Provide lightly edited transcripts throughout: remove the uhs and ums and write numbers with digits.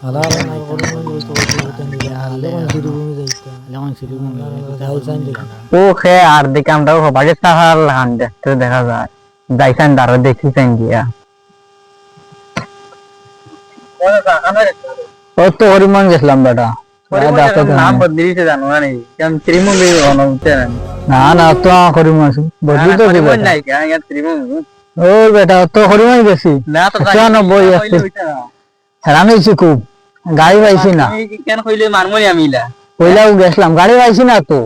আলার না করে ওই তো ওইটা নিবে আলে কোন সিরুমি যাইতা যখন সিরুমি যাইছেন দেখি ও খে আর দিকে আমরা বাজেট টাকার লাগান দেখতে দেখা যায় যাইছেন দাঁড়ো দেখিছেন গিয়া ও তো হরিমন গেছিলাম বেটা নাম বদলিছে জানো না কেন ত্রিমুমি অনুমতে না না তো হরিমন বদলি তো দিবে নাই কেন ত্রিমুমি ও বেটা তো হরিমন গেছি না তো 96 আছে হেরান হয়েছি খুব গাড়ি পাইছি না কেন কইলে মারমই আমিলা কইলাও গেছিলাম গাড়ি পাইছি না তো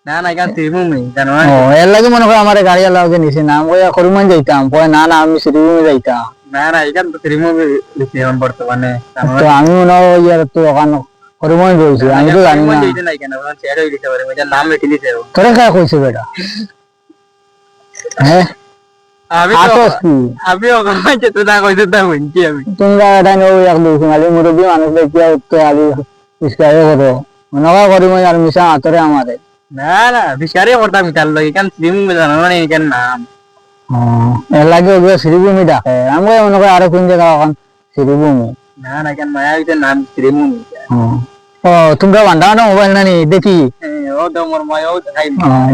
না না কেন ত্রিমুমি জানো ও এর লাগে মনে হয় আমার গাড়ি আলাওকে নিছে না আমি হরিমন যাইতাম কয় না না আমি শ্রীভূমি যাইতাম না না এখান তো ত্রিমুমি লিখে বর্তমানে তো আমি মনে হয় ইয়ার তো ওখানে হরিমন বলছি আমি তো জানি না দিতে নাই কেন ছেড়ে দিতে পারে এটার নাম রেখে দিতে তোরা কা কইছে বেটা হ্যাঁ আমি তো আতস কি আমি ওখানে তো না কইতে তা হইছি আমি তোমরা এটা নো এক দুই খালি মুরব্বী মানুষ দেখিয়া তো আলি ইসকায়ে করো মনে হয় হরিমন আর মিশা আতরে আমাদের না না বিশারে করতাম তার লাগে কেন ত্রিমুমি জানো না এখান নাম এর লাগে ওগুলো শ্রীভূমি ডাকে আমি মনে করি আরো কোন জায়গা এখন শ্রীভূমি না না কেন মায়া এটার নাম ত্রিমুমি ও তোমরা বান্ডা মোবাইল নানি দেখি ও তো মোর মায়া ও খাই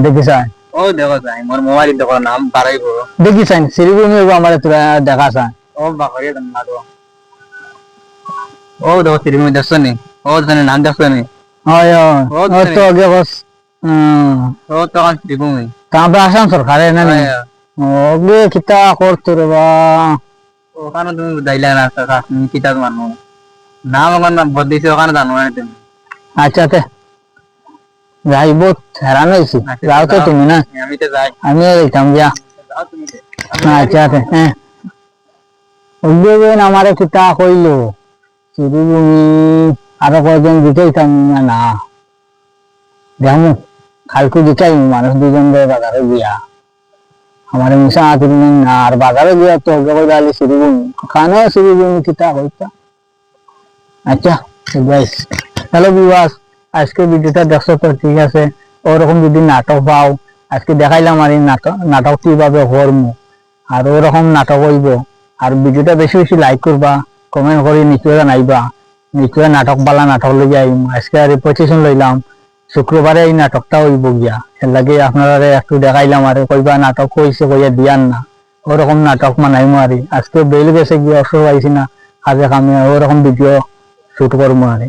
দেখিছান ও দেখো যাই মোর মোবাইল দেখো নাম বাড়াইবো দেখিছান শ্রীভূমি আমার তোরা দেখাছান ও বাকরে দেন না তো ও দেখো ত্রিমুমি দেখছো নি ও জানে নাম দেখছো নি হয় ও ও তো আগে বস ও তো কান ত্রিমুমি আমরা আসাম সরকারে নানি ওগুলো কিতা করতো রে বা ওখানে তুমি দাইলা না তুমি কিতাব মানো নাম ওখানে বদলিছে ওখানে জানো না তুমি আচ্ছা তে যাই বহুত হেরান হয়েছি যাও তো তুমি না আমি তো যাই আমিও যাইতাম গিয়া যাও তুমি আচ্ছা তে হ্যাঁ ওগুলো আমারে কিতা কইলো শ্রীভূমি আরো কয়েকজন দিতেইতাম না না দেখো কালকে দিতাই মানুষ দুজন বাজারে গিয়া আমার মিশা আতির না আর বাজারে গিয়া তো জগদালি শ্রীভূমি খানো শ্রীভূমি কিতা হইতা আচ্ছা গাইস হ্যালো ভিউয়ার্স আজকে ভিডিওটা দেখছো তো ঠিক আছে ওরকম যদি নাটক পাও আজকে দেখাইলাম আর এই নাটক কিভাবে করবো আর ওরকম নাটক হইব আর ভিডিওটা বেশি বেশি লাইক করবা কমেন্ট করে নিশ্চয় জানাইবা নিশ্চয় নাটক বালা নাটক লই আইম আজকে আর পজিশন লইলাম শুক্রবারে এই নাটকটা হইব গিয়া এর লাগে আপনারা একটু দেখাইলাম আর কইবা নাটক কইছে কইয়া দিয়ান না ওরকম নাটক মানাইমু আর আজকে বেল গেছে গিয়া অসুখ পাইছি না কাজে কামে ওরকম ভিডিও শুট করবো আর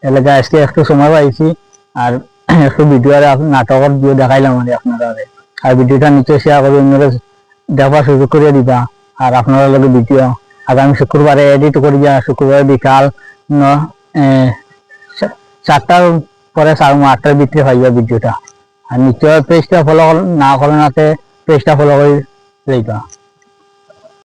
এর লাগে আজকে একটু সময় পাইছি আর একটু ভিডিও আর নাটকের ভিডিও দেখাইলাম আর আপনারা আর ভিডিওটা নিচে শেয়ার করে অন্যরা দেখার সুযোগ করে দিবা আর আপনারা লগে ভিডিও আগামী শুক্রবারে এডিট করিয়া শুক্রবারে বিকাল 4টার পরে 8টার ভিতরে পাইবা ভিডিওটা আর নিশ্চয় পেজটা ফলো না করেন পেজটা ফলো করে দিবা।